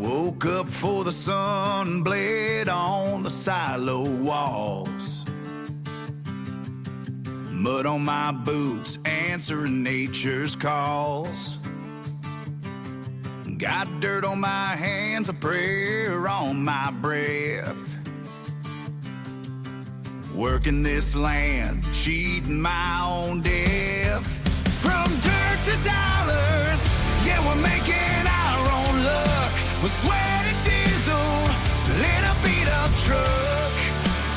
Woke up for the sun bled on the silo walls. Mud on my boots answering nature's calls. Got dirt on my hands, a prayer on my breath. Working this land, cheating my own death. From dirt to dollars, yeah, we're making our own luck. With sweaty diesel, lit a beat up truck.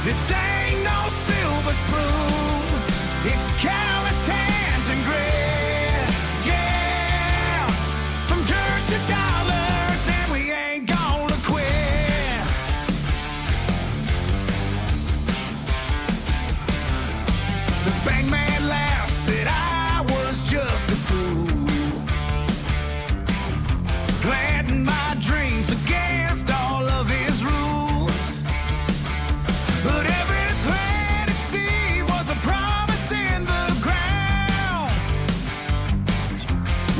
This ain't no silver spoon, it's calloused hands and grit. Yeah, from dirt to dollars, and we ain't gonna quit. The bank man laughed, said I was just a fool, planting my dreams against all of his rules. But every planted seed was a promise in the ground,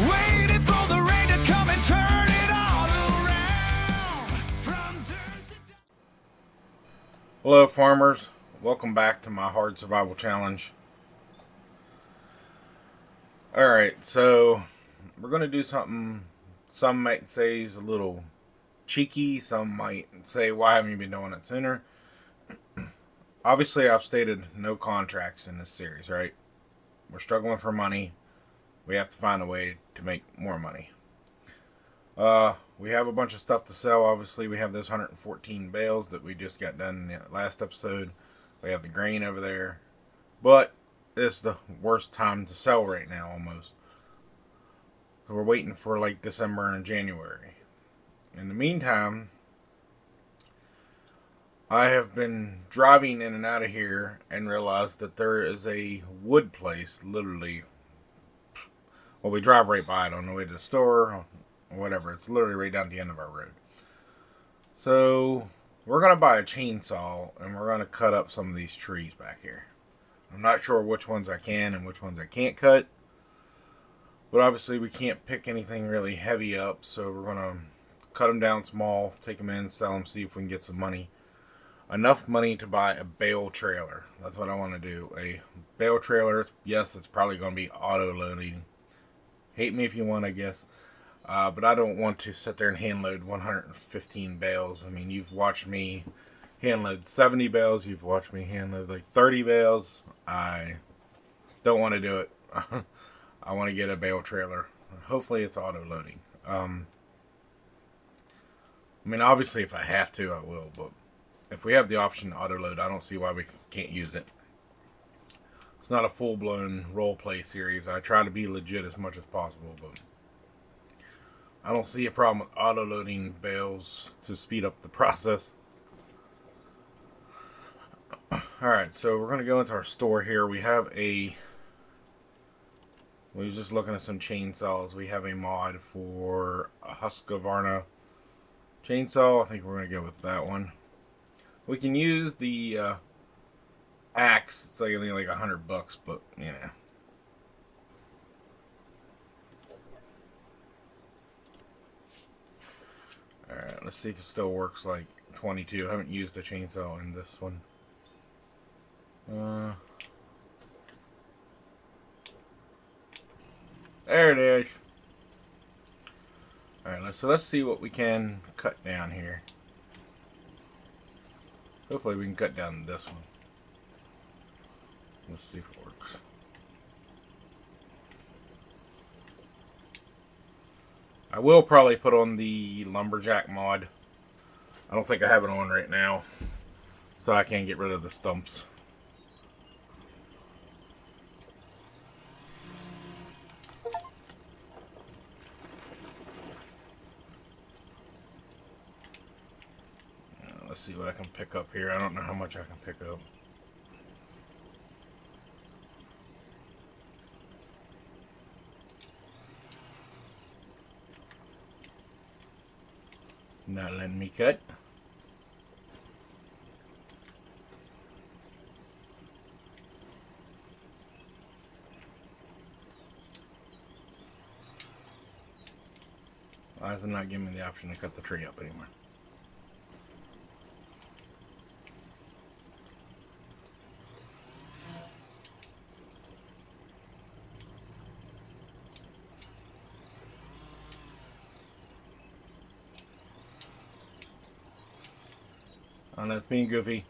waiting for the rain to come and turn it all around. From dirt to Hello farmers, welcome back to my hard survival challenge. Alright, so we're going to do something some might say is a little cheeky, some might say why haven't you been doing it sooner. Obviously I've stated no contracts in this series, right? We're struggling for money, we have to find a way to make more money. We have a bunch of stuff to sell. Obviously we have those 114 bales that we just got done in the last episode. We have the grain over there, but it's the worst time to sell right now almost. So we're waiting for like December and January. In the meantime, I have been driving in and out of here and realized that there is a wood place literally. Well, we drive right by it on the way to the store or whatever. It's literally right down the end of our road. So we're going to buy a chainsaw and we're going to cut up some of these trees back here. I'm not sure which ones I can and which ones I can't cut. But obviously we can't pick anything really heavy up. So we're going to cut them down small, take them in, sell them, see if we can get some money. Enough money to buy a bale trailer. That's what I want to do. A bale trailer. Yes, it's probably going to be auto loading. Hate me if you want, I guess. But I don't want to sit there and hand load 115 bales. I mean, you've watched me hand load 70 bales. You've watched me hand load like 30 bales. I don't want to do it. I want to get a bale trailer. Hopefully it's auto loading. I mean, obviously if I have to, I will. But if we have the option to auto load, I don't see why we can't use it. It's not a full-blown role play series. I try to be legit as much as possible, but I don't see a problem with auto loading bales to speed up the process. Alright, so we're going to go into our store here. We was just looking at some chainsaws. We have a mod for a Husqvarna chainsaw. I think we're going to go with that one. We can use the axe. It's only like $100, but you know. Alright, let's see if it still works like 22. I haven't used the chainsaw in this one. There it is. Alright, so let's see what we can cut down here. Hopefully we can cut down this one. Let's see if it works. I will probably put on the lumberjack mod. I don't think I have it on right now, so I can't get rid of the stumps. Let's see what I can pick up here. I don't know how much I can pick up. Not letting me cut. Why is it not giving me the option to cut the tree up anymore? Oh, that's being goofy.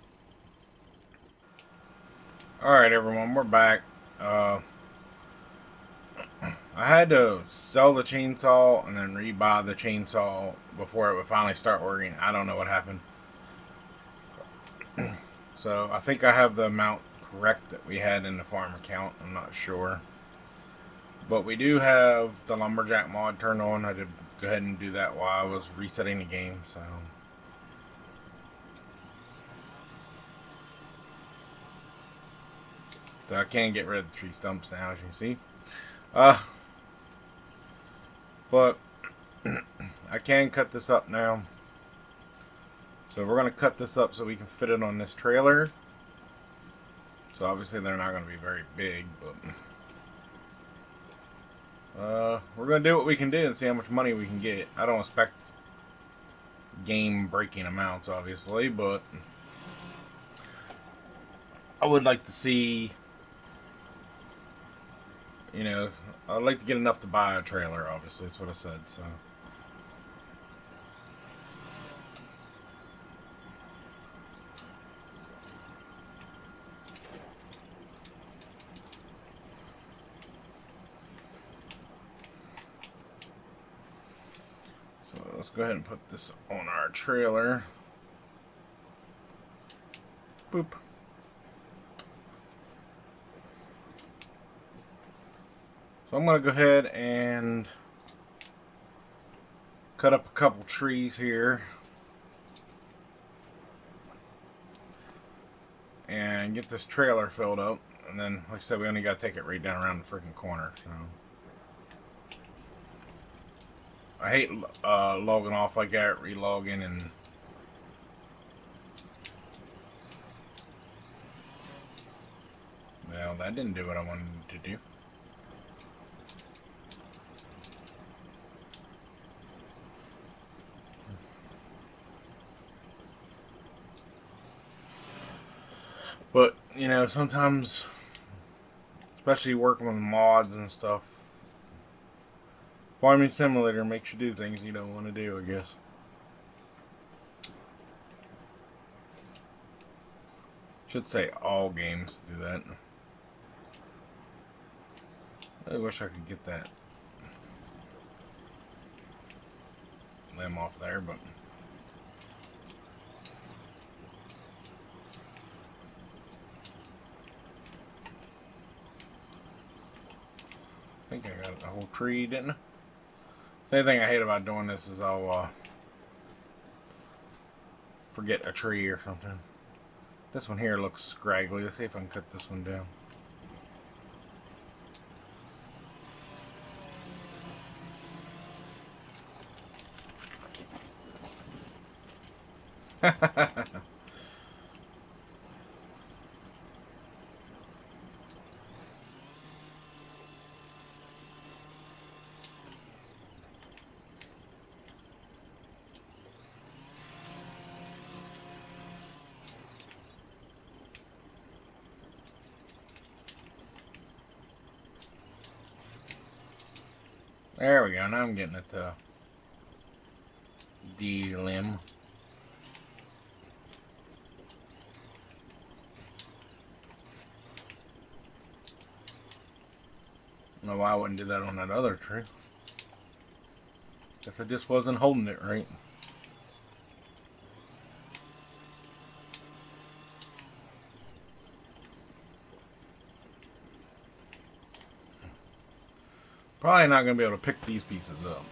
Alright, everyone, we're back. I had to sell the chainsaw and then rebuy the chainsaw before it would finally start working. I don't know what happened. So, I think I have the amount correct that we had in the farm account. I'm not sure. But we do have the lumberjack mod turned on. I did go ahead and do that while I was resetting the game, so... So I can get rid of the tree stumps now, as you can see. But I can cut this up now. So we're going to cut this up so we can fit it on this trailer. So obviously they're not going to be very big, but we're going to do what we can do and see how much money we can get. I don't expect game-breaking amounts, obviously, but I would like to see... You know, I'd like to get enough to buy a trailer, obviously. That's what I said, so... So let's go ahead and put this on our trailer. Boop. So I'm going to go ahead and cut up a couple trees here. And get this trailer filled up. And then, like I said, we only got to take it right down around the freaking corner. So I hate logging off like that, relogging, and... Well, that didn't do what I wanted to do. But, you know, sometimes, especially working with mods and stuff, Farming Simulator makes you do things you don't want to do, I guess. Should say all games do that. I wish I could get that limb off there, but... I think I got a whole tree, didn't I? Same thing I hate about doing this is I'll forget a tree or something. This one here looks scraggly. Let's see if I can cut this one down. There we go. Now I'm getting it to D limb. I don't know why I wouldn't do that on that other tree. Guess I just wasn't holding it right. Probably not going to be able to pick these pieces up.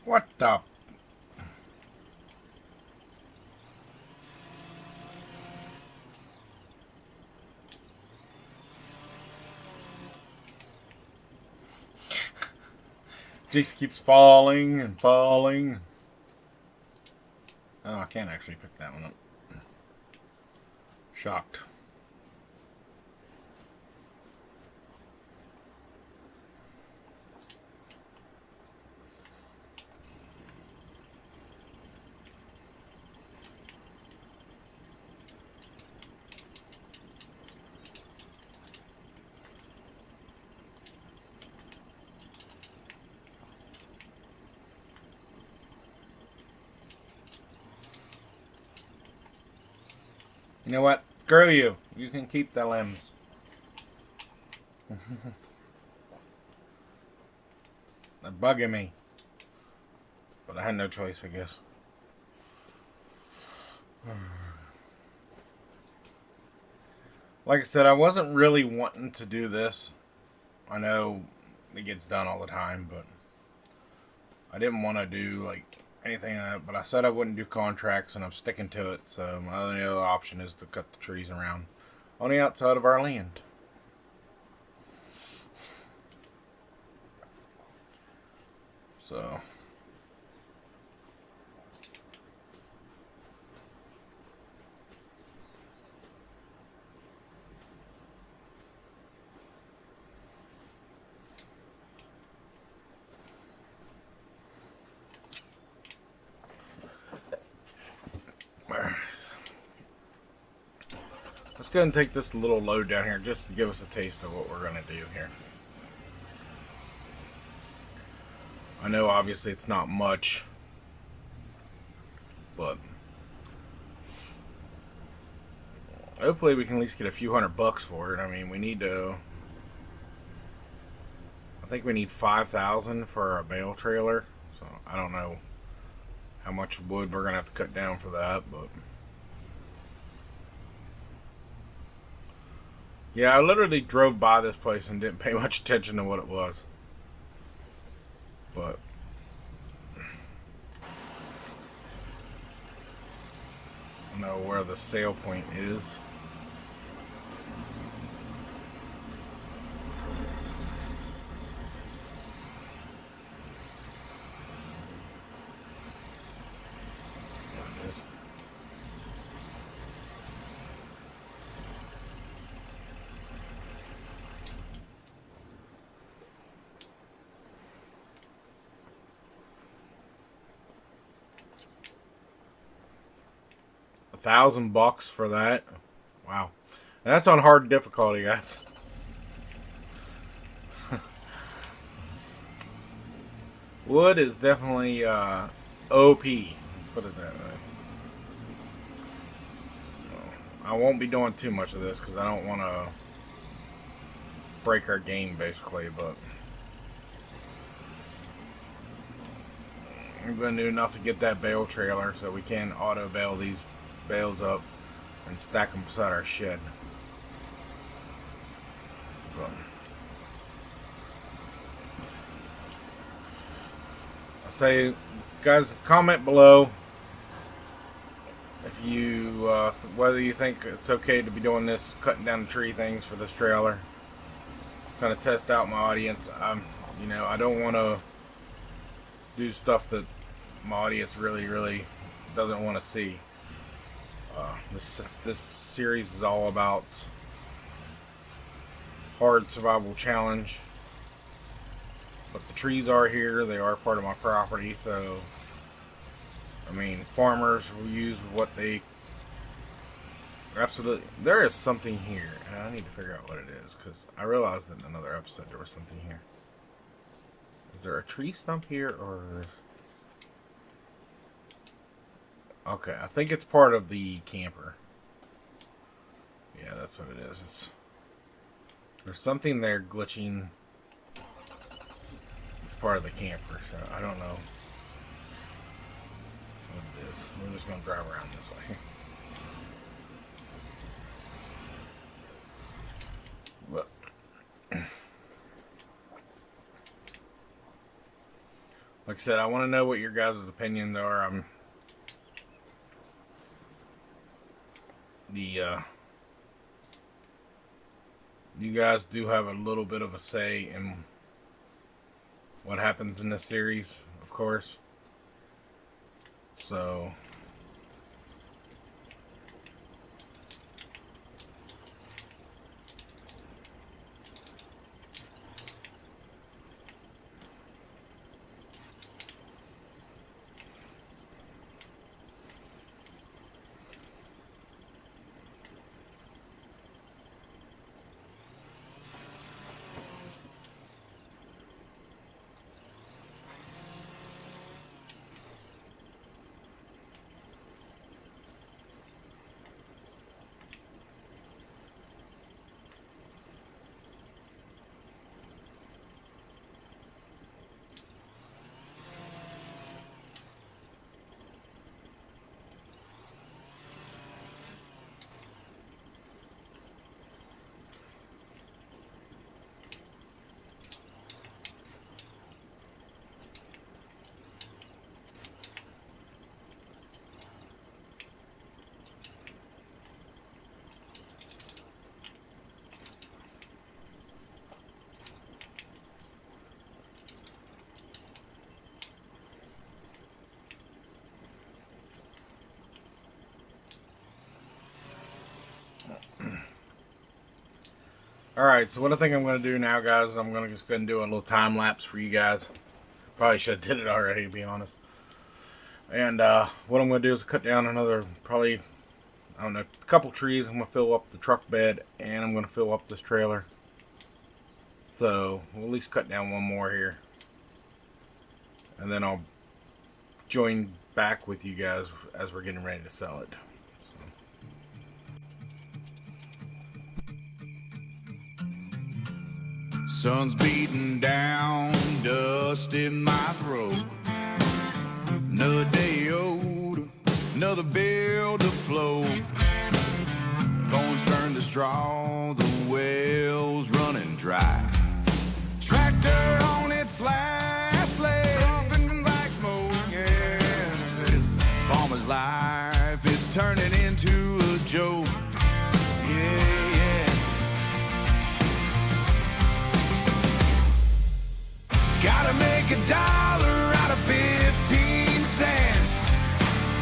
What the? Just keeps falling and falling. Oh, I can't actually pick that one up. Shocked. You know what? Screw you. You can keep the limbs. They're bugging me. But I had no choice, I guess. Like I said, I wasn't really wanting to do this. I know it gets done all the time, but I didn't want to do like anything. But I said I wouldn't do contracts, and I'm sticking to it. So my only other option is to cut the trees around on the outside of our land. So. Let's go ahead and take this little load down here just to give us a taste of what we're going to do here. I know obviously it's not much, but hopefully we can at least get a few $100 for it. I mean, we need to, I think we need 5,000 for a bale trailer, so I don't know how much wood we're going to have to cut down for that, but yeah, I literally drove by this place and didn't pay much attention to what it was. But I don't know where the sale point is. There it is. $1,000 for that. Wow. And that's on hard difficulty, guys. Wood is definitely OP. Let's put it that way. I won't be doing too much of this because I don't want to break our game, basically, but I'm going to do enough to get that bale trailer so we can auto bale these bales up and stack them beside our shed. But I say, guys, comment below if you whether you think it's okay to be doing this, cutting down the tree things for this trailer. Kind of test out my audience. You know, I don't want to do stuff that my audience really doesn't want to see. This series is all about hard survival challenge. But the trees are here. They are part of my property, so I mean, farmers will use what they absolutely. There is something here, and I need to figure out what it is because I realized in another episode there was something here. Is there a tree stump here, or? Okay, I think it's part of the camper. Yeah, that's what it is. There's something there glitching. It's part of the camper, so I don't know what it is. We're just going to drive around this way. But like Like I said, I want to know what your guys' opinions are. You guys do have a little bit of a say in what happens in this series, of course. So alright, so what I think I'm going to do now, guys, I'm going to just go ahead and do a little time lapse for you guys. Probably should have did it already, to be honest. And what I'm going to do is cut down another, probably, I don't know, a couple trees. I'm going to fill up the truck bed, and I'm going to fill up this trailer. So, we'll at least cut down one more here. And then I'll join back with you guys as we're getting ready to sell it. Sun's beating down, dust in my throat. Another day older, another bill to flow. Thorns turn to straw, the well's running dry. Tractor on its last leg, puffing black smoke, yeah. This farmer's life is turning into a joke. Gotta make $1 out of 15 cents.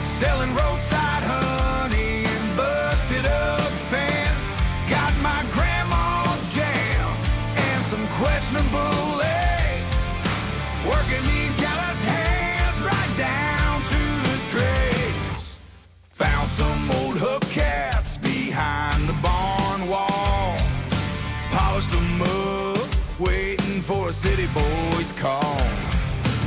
Selling roadside honey and busted up fence. Got my grandma's jam and some questionable eggs. Working these gallows hands right down to the dregs. Found some old hubcaps behind the barn wall. Polished them up, waiting for a city boy's call.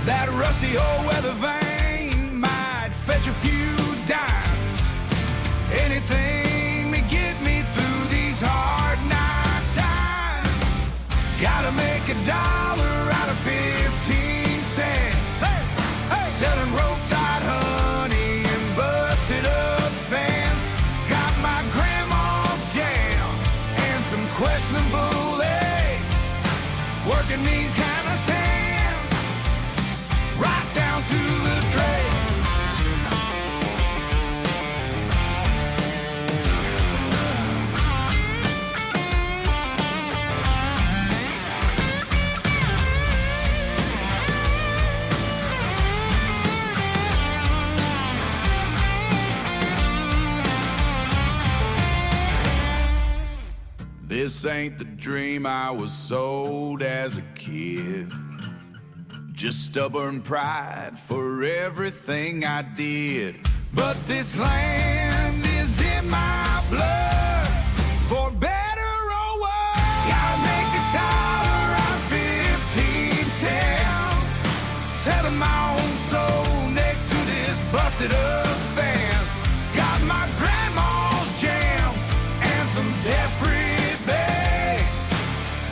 That rusty old weather vane might fetch a few dimes. Anything to get me through these hard night times. Gotta make $1 out of 15 cents. Selling roadside honey and busted up fence. Got my grandma's jam and some questionable eggs. Working these kind of stands right down to the dregs. This ain't the dream I was sold as a kid. Just stubborn pride for everything I did. But this land is in my blood, for better or worse. Gotta make $1 out of 15 cents. Selling my own soul next to this busted up fence. Got my grandma's jam and some desperate bags,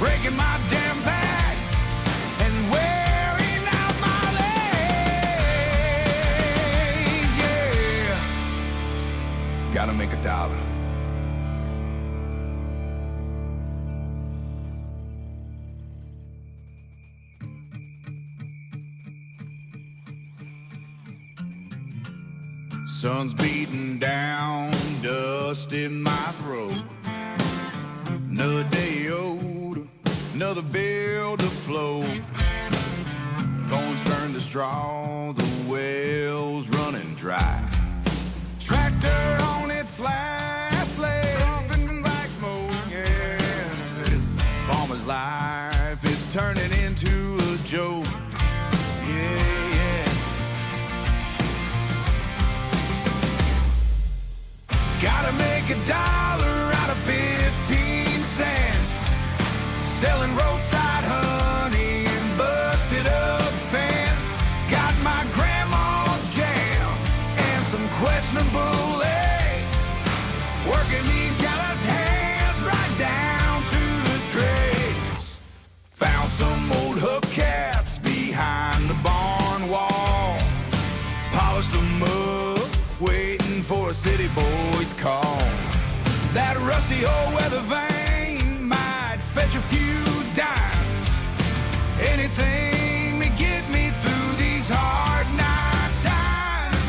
breaking my damn back and wearing out my legs, yeah. Gotta make $1. Sun's beating down, dust in my throat. Another day old, another bill to float. Thorns turn to straw, the well's running dry. Tractor on its last leg, puffing black smoke, yeah. This farmer's life is turning into a joke, yeah, yeah. Gotta make $1 out of 15 cents, selling roadside honey and busted up fence. Got my grandma's jam and some questionable eggs, working these gallows hands right down to the dregs. Found some old hubcaps behind the barn wall, polished them up, waiting for a city boy's call. That rusty old weather vane might fetch a few dimes, anything to get me through these hard night times.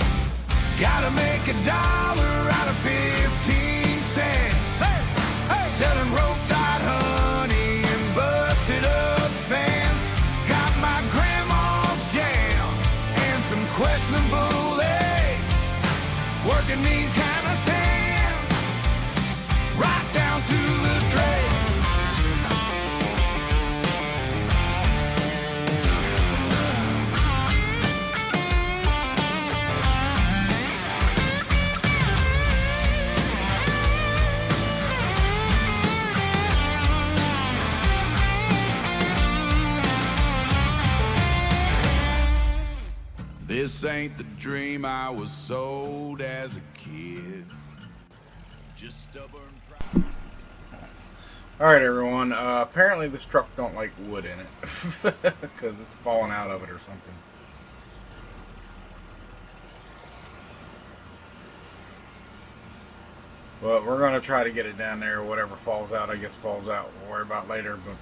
Gotta make $1 out of 15 cents, selling roadside honey and busted up fence. Got my grandma's jam and some questionable eggs, working these kind of sands right down to the dregs. This ain't the dream I was sold as a kid. Just stubborn pride. Alright everyone, apparently this truck don't like wood in it. Because it's falling out of it or something. But we're going to try to get it down there. Whatever falls out, I guess falls out. We'll worry about later. But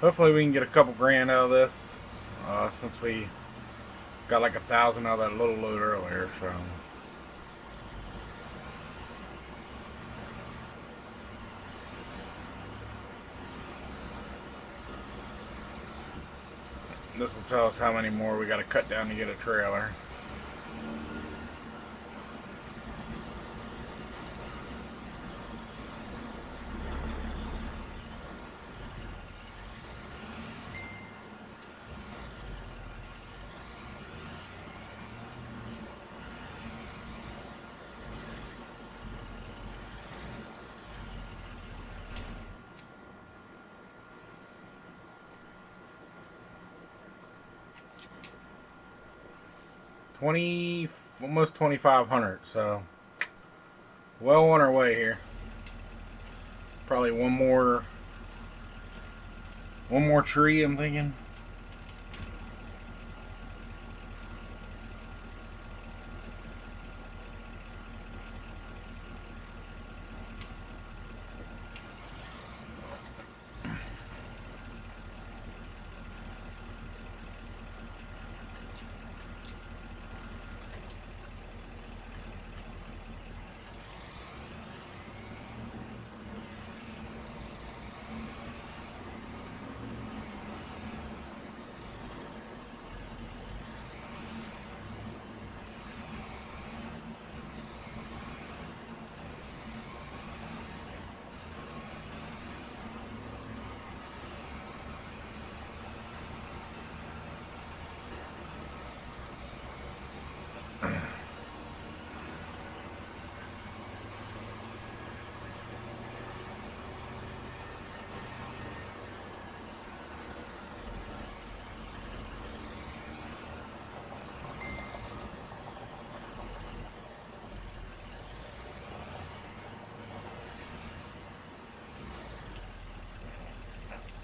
hopefully we can get a couple grand out of this. Since we got like 1,000 out of that little load earlier. So this will tell us how many more we got to cut down to get a trailer. Almost 2,500, so well on our way here. Probably one more tree, I'm thinking.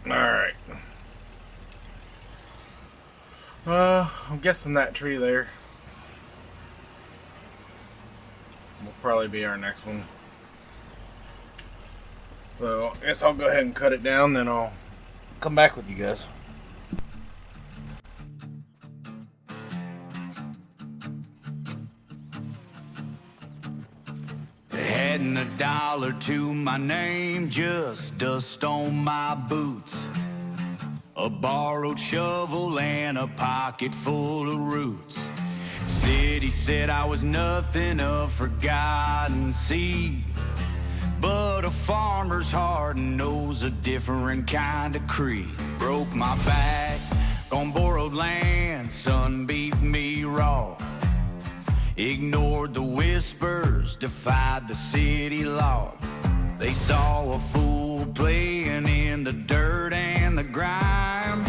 Alright. I'm guessing that tree there will probably be our next one. So I guess I'll go ahead and cut it down, then I'll come back with you guys. adding $1 to my name, just dust on my boots. A borrowed shovel and a pocket full of roots. City said I was nothing, a forgotten seed. But a farmer's heart knows a different kind of creed. Broke my back on borrowed land, sun beat me raw. Ignored the whispers, defied the city law. They saw a fool playing in the dirt and the grime.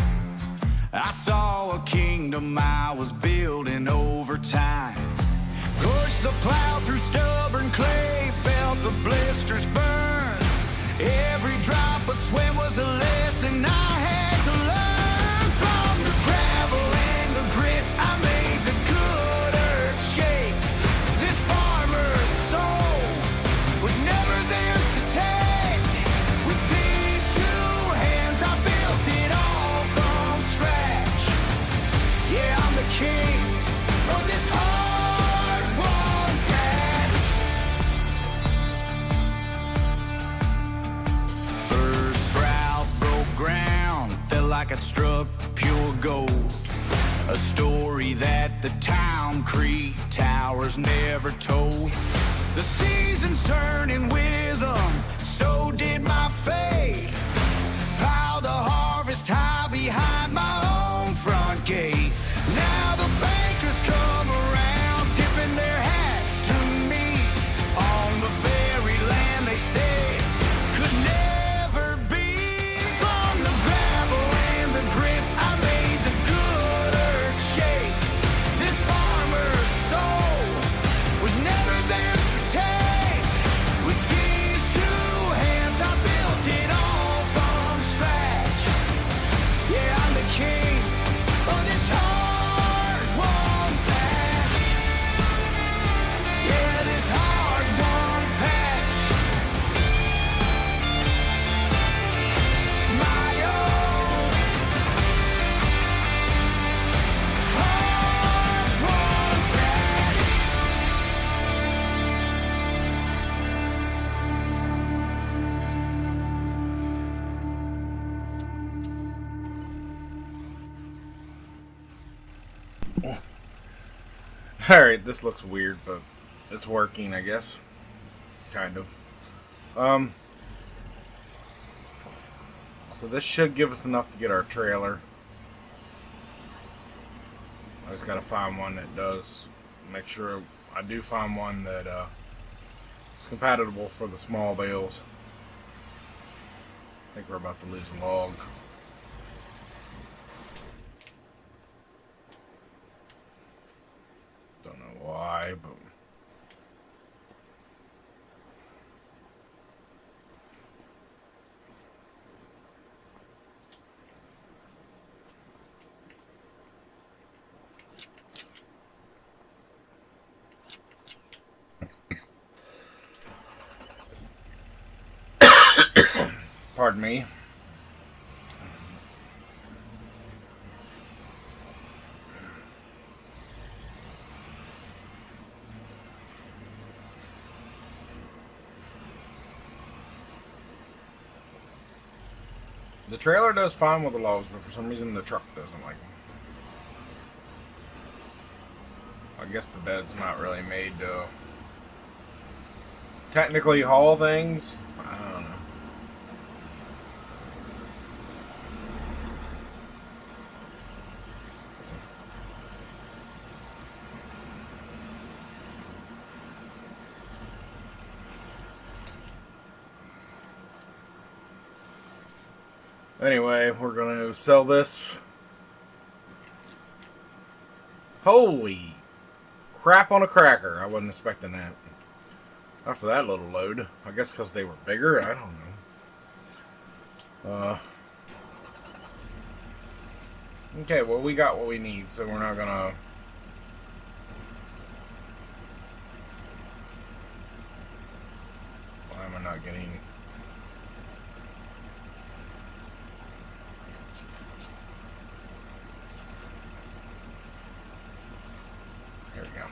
I saw a kingdom I was building over time. Pushed the plow through stubborn clay, felt the blisters burn. Every drop of sweat was a lesson I had to learn. From the gravel and the grit, I made the good earth shake. This farmer's soul was never theirs to take. With these two hands I built it all from scratch. Yeah, I'm the king of this hard-won path. First sprout broke ground, felt like I'd struck pure gold. A story that the concrete towers never told. The seasons turning with them, so did my fate. Pile the harvest high behind my own front gate. Now the bankers come around, tipping their hats to me. On the very land they said could never be. From the gravel and the grit, I made the good earth shake. This farmer's soul was never theirs to take. With these two hands I built it all from scratch. Yeah, I'm the king of this hard-won path. Yeah, this hard-won patch. My own hard-won patch. Alright, this looks weird, but it's working, I guess. Kind of. So this should give us enough to get our trailer. I just gotta find one that does. Make sure I do find one that is compatible for the small bales. I think we're about to lose a log. Don't know why, but pardon me. The trailer does fine with the logs, but for some reason the truck doesn't like them. I guess the bed's not really made to technically haul things. I don't know. Anyway, we're going to sell this. Holy crap on a cracker. I wasn't expecting that. After that little load. I guess because they were bigger. I don't know. Okay, well, we got what we need, so we're not going to... Why am I not getting... There we go.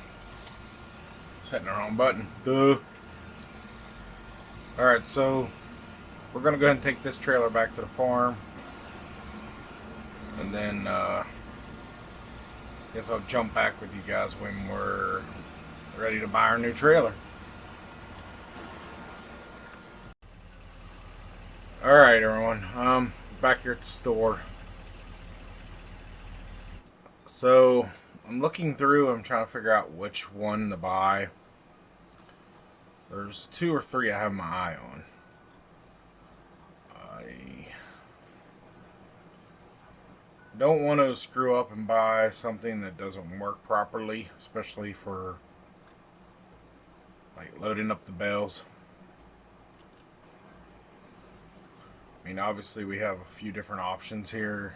Setting the wrong button. Duh. Alright, so we're going to go ahead and take this trailer back to the farm. And then, I guess I'll jump back with you guys when we're ready to buy our new trailer. Alright, everyone. Back here at the store. So, I'm looking through. I'm trying to figure out which one to buy. There's 2 or 3 I have my eye on. I don't want to screw up and buy something that doesn't work properly, especially for like loading up the bales. I mean, obviously we have a few different options here.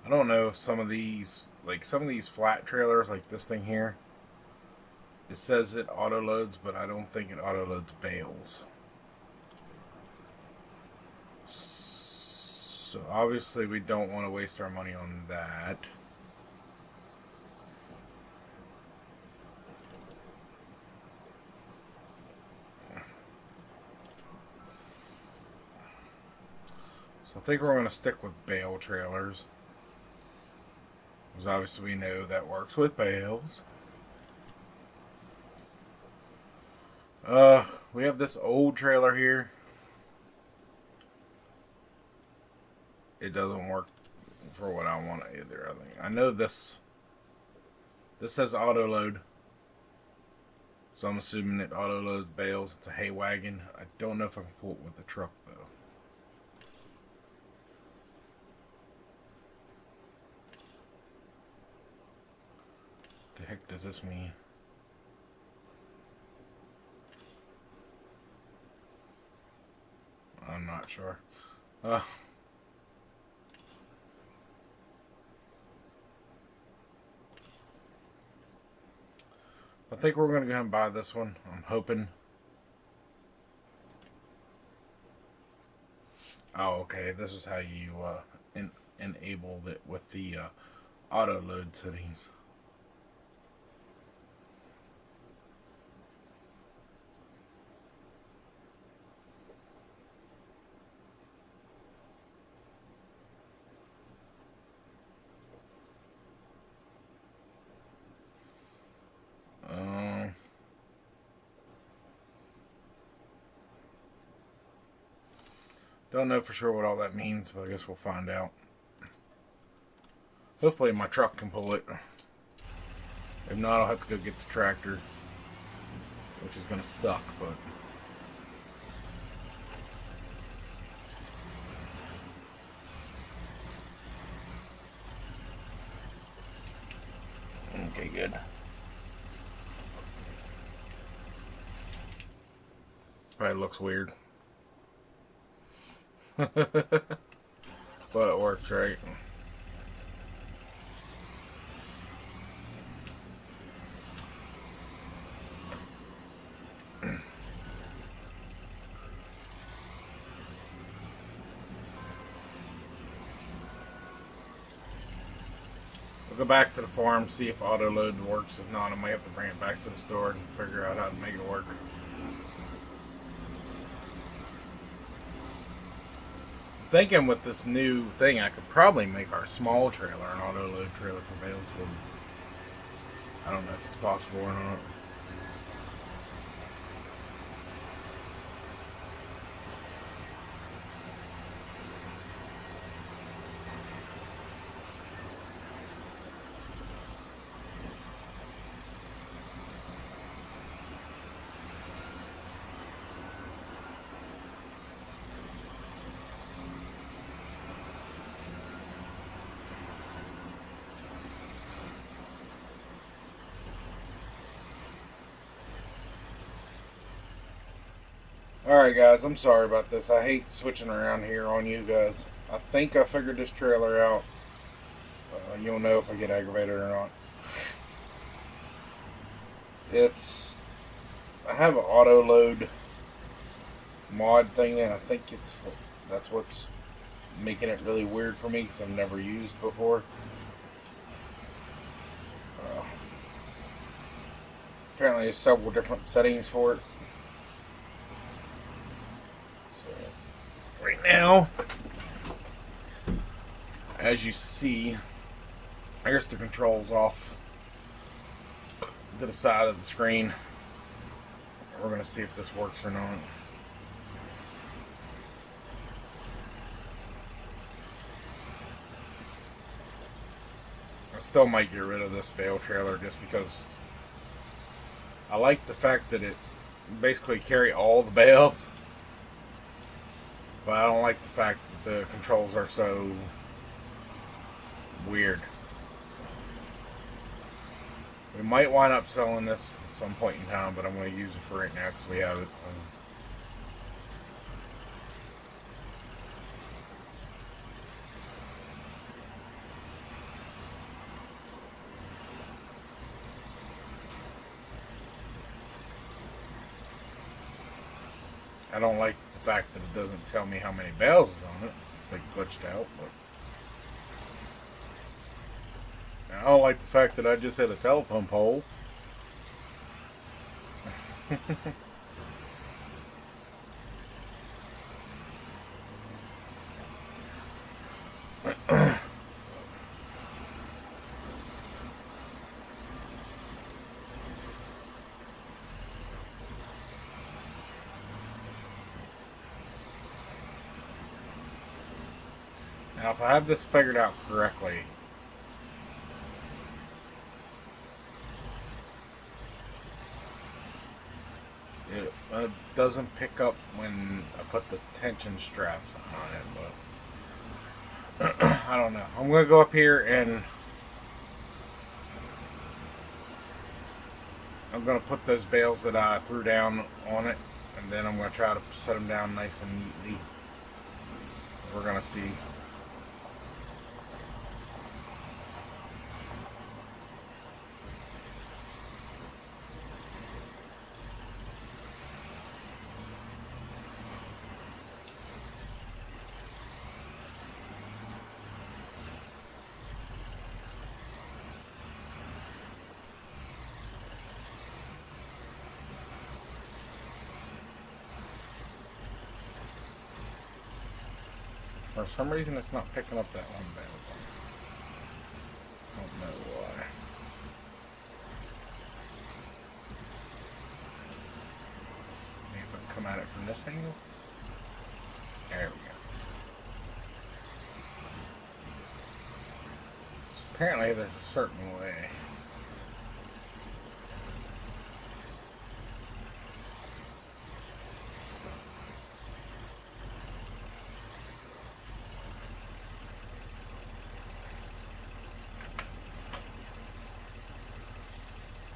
I don't know if some of these flat trailers, like this thing here, it says it auto loads, but I don't think it auto loads bales. So obviously we don't want to waste our money on that. So I think we're going to stick with bale trailers. Because obviously we know that works with bales. We have this old trailer here. It doesn't work for what I want either. I know this says auto load. So I'm assuming it auto loads bales. It's a hay wagon. I don't know if I can pull it with the truck though. What the heck does this mean? I'm not sure. I think we're going to go ahead and buy this one. I'm hoping. Oh, okay. This is how you enable it with the auto load settings. Don't know for sure what all that means, but I guess we'll find out. Hopefully my truck can pull it. If not, I'll have to go get the tractor, which is going to suck, but... Okay, good. Probably looks weird. But it works, right? We'll go back to the farm, see if auto load works. If not, I might have to bring it back to the store and figure out how to make it work. Thinking with this new thing, I could probably make our small trailer an auto load trailer for bales. I don't know if it's possible or not. Alright guys, I'm sorry about this. I hate switching around here on you guys. I think I figured this trailer out. You'll know if I get aggravated or not. I have an auto load mod thing, and I think that's what's making it really weird for me because I've never used before. Apparently there's several different settings for it. So right now, as you see, here's the controls off to the side of the screen. We're going to see if this works or not. I still might get rid of this bale trailer just because I like the fact that it basically carry all the bales, but I don't like the fact that the controls are so weird. We might wind up selling this at some point in time, but I'm going to use it for right now because we have it. I don't like the fact that it doesn't tell me how many bales is on it. It's like glitched out. But I don't like the fact that I just hit a telephone pole. Now, if I have this figured out correctly, it doesn't pick up when I put the tension straps on it, but I don't know. I'm going to go up here and I'm going to put those bales that I threw down on it, and then I'm going to try to set them down nice and neatly. We're going to see. For some reason, it's not picking up that one bale. I don't know why. Maybe if I come at it from this angle. There we go. So apparently, there's a certain way.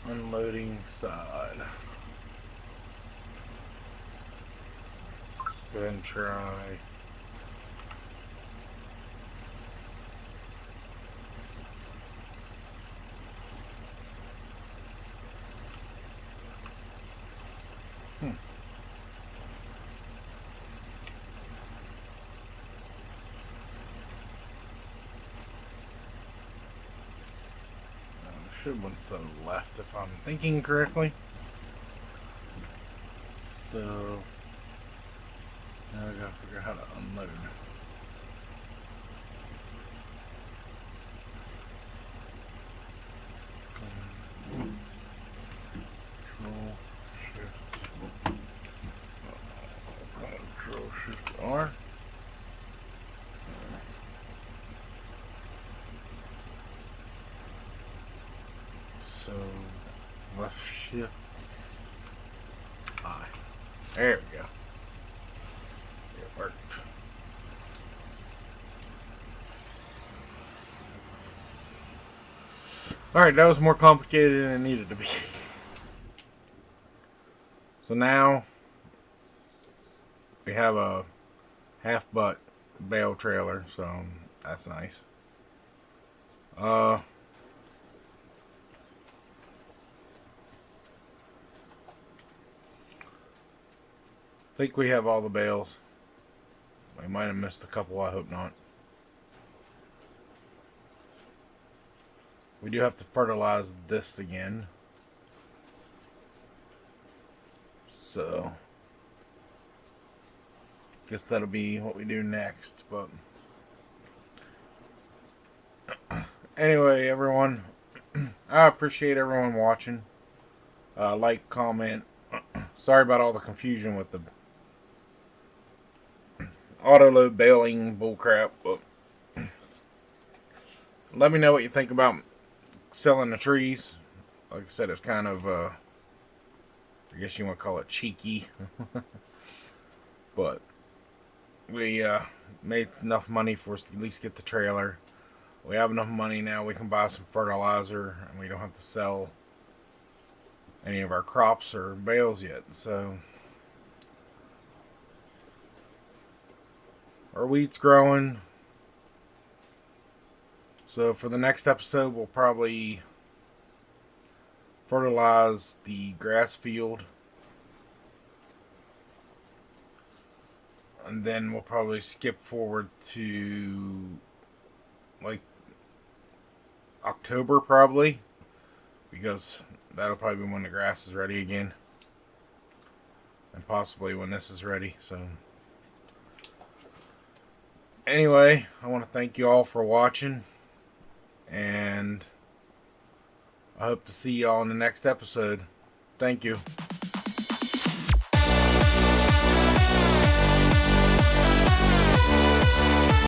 Unloading side. Let's go ahead and try. Should went to the left if I'm thinking correctly. So now I gotta figure out how to unload. Control Shift. Control Shift R. So left shift I. There we go. It worked. Alright, that was more complicated than it needed to be. So now we have a half butt bale trailer, so that's nice. Think we have all the bales. We might have missed a couple, I hope not. We do have to fertilize this again. So, guess that'll be what we do next. But anyway, everyone, I appreciate everyone watching. Like, comment. Sorry about all the confusion with the auto load baling bullcrap, but let me know what you think about selling the trees. Like I said, it's kind of, I guess you want to call it cheeky. But we made enough money for us to at least get the trailer. We have enough money now, we can buy some fertilizer, and we don't have to sell any of our crops or bales yet. So our wheat's growing. So for the next episode, we'll probably fertilize the grass field, and then we'll probably skip forward to like October probably, because that'll probably be when the grass is ready again, and possibly when this is ready. So anyway, I want to thank you all for watching, and I hope to see y'all in the next episode. Thank you.